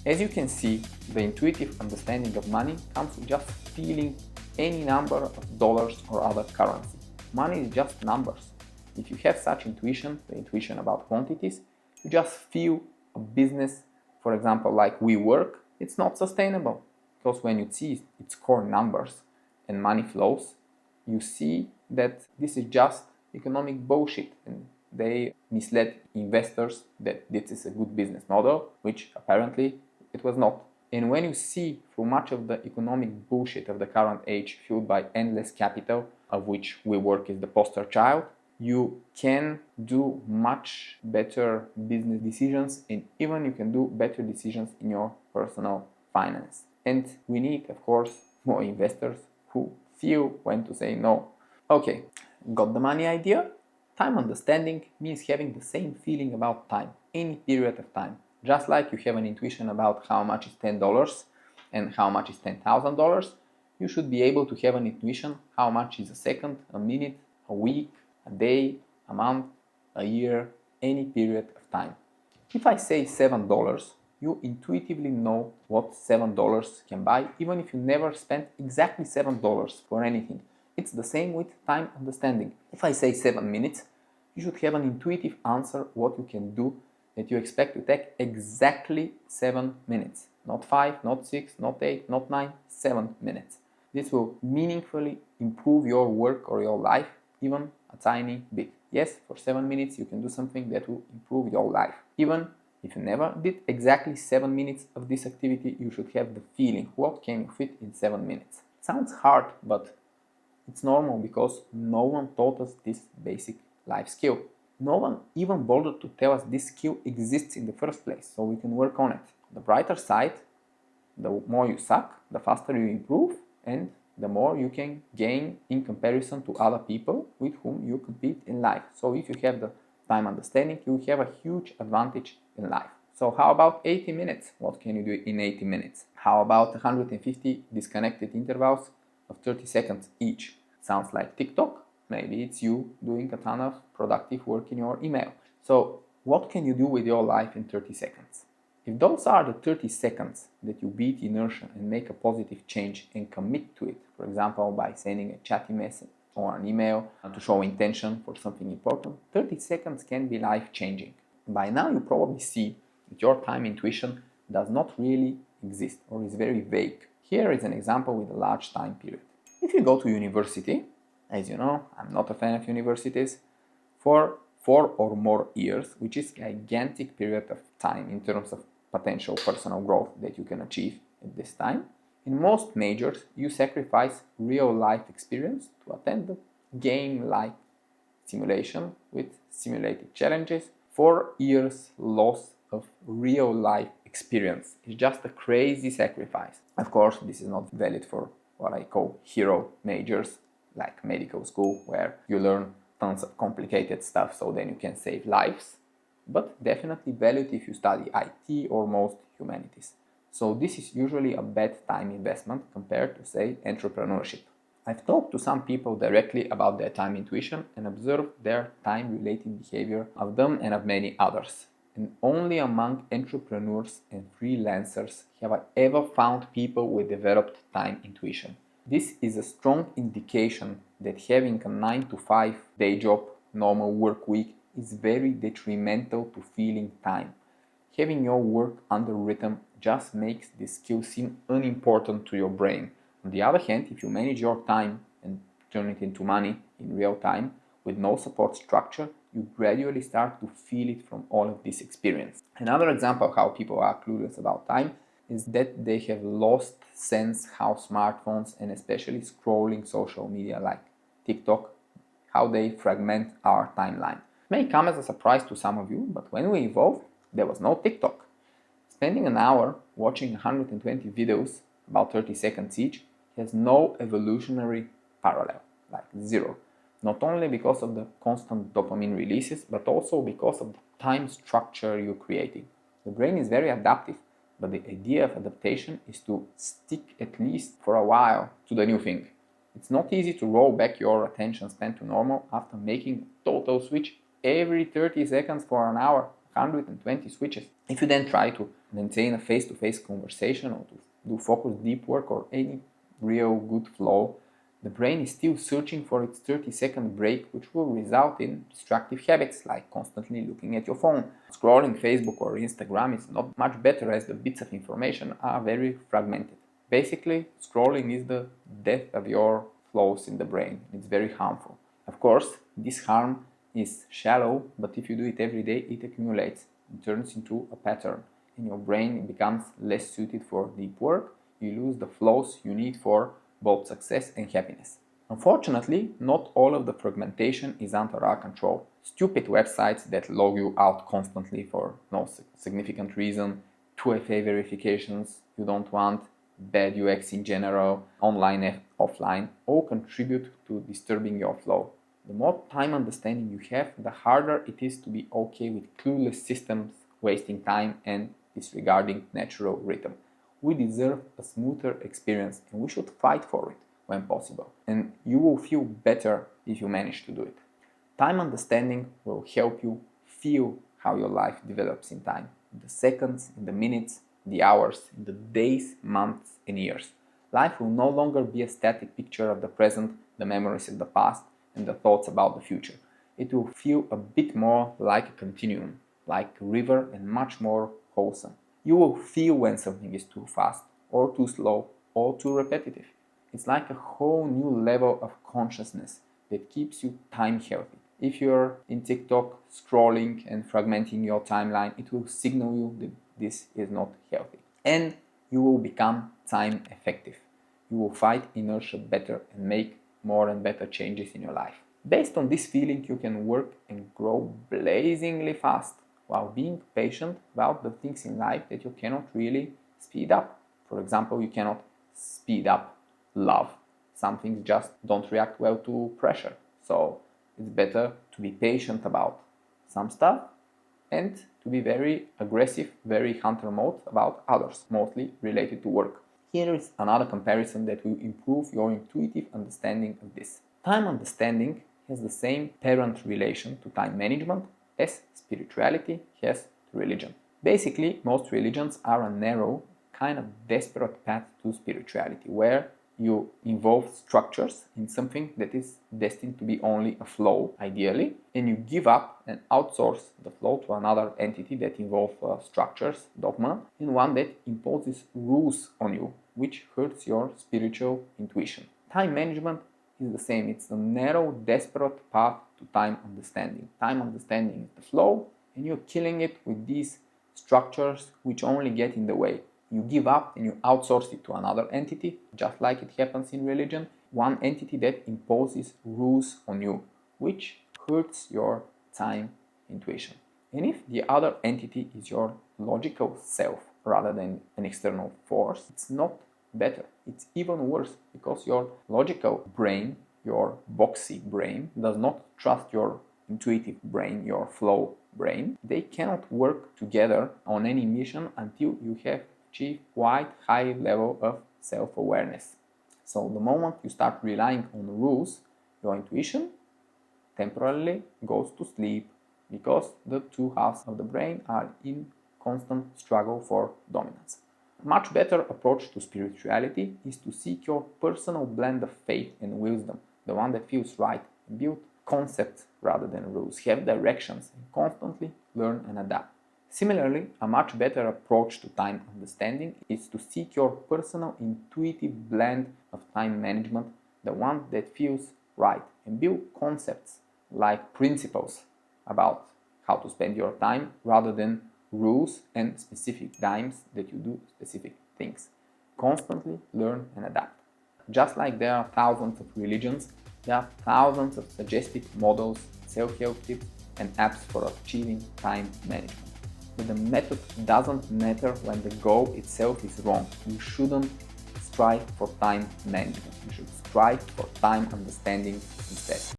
As you can see, the intuitive understanding of money comes with just feeling any number of dollars or other currency. Money is just numbers. If you have such intuition, the intuition about quantities, you just feel a business, for example, like we work, it's not sustainable. Because when you see its core numbers and money flows, you see that this is just economic bullshit, and they misled investors that this is a good business model, which apparently it was not. And when you see through much of the economic bullshit of the current age fueled by endless capital, of which WeWork is the poster child, you can do much better business decisions, and even you can do better decisions in your personal finance. And we need, of course, more investors who feel when to say no. Okay, got the money idea? Time understanding means having the same feeling about time, any period of time. Just like you have an intuition about how much is $10 and how much is $10,000, you should be able to have an intuition how much is a second, a minute, a week, a day, a month, a year, any period of time. If I say $7, you intuitively know what $7 can buy, even if you never spent exactly $7 for anything. It's the same with time understanding. If I say 7 minutes, you should have an intuitive answer what you can do that you expect to take exactly 7 minutes. Not 5, not 6, not 8, not 9, 7 minutes. This will meaningfully improve your work or your life, even a tiny bit. Yes, for 7 minutes you can do something that will improve your life. Even if you never did exactly 7 minutes of this activity, you should have the feeling what can you fit in 7 minutes. It sounds hard, but it's normal because no one taught us this basic life skill. No one even bothered to tell us this skill exists in the first place, so we can work on it. The brighter side, the more you suck, the faster you improve, and the more you can gain in comparison to other people with whom you compete in life. So if you have the time understanding, you have a huge advantage in life. So how about 80 minutes? What can you do in 80 minutes? How about 150 disconnected intervals of 30 seconds each? Sounds like TikTok. Maybe it's you doing a ton of productive work in your email. So what can you do with your life in 30 seconds? If those are the 30 seconds that you beat inertia and make a positive change and commit to it, for example, by sending a chatty message or an email to show intention for something important, 30 seconds can be life-changing. By now you probably see that your time intuition does not really exist or is very vague. Here is an example with a large time period. If you go to university, as you know, I'm not a fan of universities, for 4 or more years, which is a gigantic period of time in terms of potential personal growth that you can achieve at this time. In most majors, you sacrifice real-life experience to attend the game-like simulation with simulated challenges. 4 years loss of real-life experience is just a crazy sacrifice. Of course, this is not valid for what I call hero majors, like medical school, where you learn tons of complicated stuff so then you can save lives, but definitely valid if you study IT or most humanities. So this is usually a bad time investment compared to, say, entrepreneurship. I've talked to some people directly about their time intuition and observed their time-related behavior of them and of many others. And only among entrepreneurs and freelancers have I ever found people with developed time intuition. This is a strong indication that having a 9-to-5 day job, normal work week, is very detrimental to feeling time. Having your work under rhythm just makes this skill seem unimportant to your brain. On the other hand, if you manage your time and turn it into money in real time with no support structure, you gradually start to feel it from all of this experience. Another example of how people are clueless about time is that they have lost sense how smartphones and especially scrolling social media like TikTok, how they fragment our timeline. It may come as a surprise to some of you, but when we evolved, there was no TikTok. Spending an hour watching 120 videos, about 30 seconds each, has no evolutionary parallel, like zero. Not only because of the constant dopamine releases, but also because of the time structure you're creating. The brain is very adaptive, but the idea of adaptation is to stick at least for a while to the new thing. It's not easy to roll back your attention span to normal after making a total switch every 30 seconds for an hour. 120 switches. If you then try to maintain a face-to-face conversation or to do focused deep work or any real good flow, the brain is still searching for its 30-second break, which will result in destructive habits like constantly looking at your phone. Scrolling Facebook or Instagram is not much better as the bits of information are very fragmented. Basically, scrolling is the death of your flows in the brain. It's very harmful. Of course, this harm is shallow, but if you do it every day, it accumulates and turns into a pattern. In your brain, it becomes less suited for deep work. You lose the flows you need for both success and happiness. Unfortunately, not all of the fragmentation is under our control. Stupid websites that log you out constantly for no significant reason, 2FA verifications you don't want, bad UX in general, online and offline, all contribute to disturbing your flow. The more time understanding you have, the harder it is to be okay with clueless systems wasting time and disregarding natural rhythm. We deserve a smoother experience and we should fight for it when possible. And you will feel better if you manage to do it. Time understanding will help you feel how your life develops in time. In the seconds, in the minutes, the hours, in the days, months, and years. Life will no longer be a static picture of the present, the memories of the past, and the thoughts about the future. It will feel a bit more like a continuum, like a river, and much more wholesome. You will feel when something is too fast, or too slow, or too repetitive. It's like a whole new level of consciousness that keeps you time healthy. If you're in TikTok scrolling and fragmenting your timeline, it will signal you that this is not healthy. And you will become time effective. You will fight inertia better and make more and better changes in your life. Based on this feeling, you can work and grow blazingly fast while being patient about the things in life that you cannot really speed up. For example, you cannot speed up love. Some things just don't react well to pressure. So it's better to be patient about some stuff and to be very aggressive, very hunter mode about others, mostly related to work. Here is another comparison that will improve your intuitive understanding of this. Time understanding has the same parent relation to time management as spirituality has to religion. Basically, most religions are a narrow, kind of desperate path to spirituality, where you involve structures in something that is destined to be only a flow, ideally, and you give up and outsource the flow to another entity that involves structures, dogma, and one that imposes rules on you, which hurts your spiritual intuition. Time management is the same. It's a narrow, desperate path to time understanding. Time understanding is the flow, and you're killing it with these structures which only get in the way. You give up and you outsource it to another entity, just like it happens in religion, one entity that imposes rules on you, which hurts your time intuition. And if the other entity is your logical self rather than an external force, it's not better. It's even worse, because your logical brain, your boxy brain, does not trust your intuitive brain, your flow brain. They cannot work together on any mission until you have achieved quite high level of self-awareness. So the moment you start relying on rules, your intuition temporarily goes to sleep, because the two halves of the brain are in constant struggle for dominance. A much better approach to spirituality is to seek your personal blend of faith and wisdom, the one that feels right, and build concepts rather than rules, have directions, and constantly learn and adapt. Similarly, a much better approach to time understanding is to seek your personal intuitive blend of time management, the one that feels right, and build concepts like principles about how to spend your time rather than rules and specific times that you do specific things. Constantly learn and adapt. Just like there are thousands of religions, there are thousands of suggested models, self-help tips, and apps for achieving time management. But the method doesn't matter when the goal itself is wrong. You shouldn't strive for time management. You should strive for time understanding instead.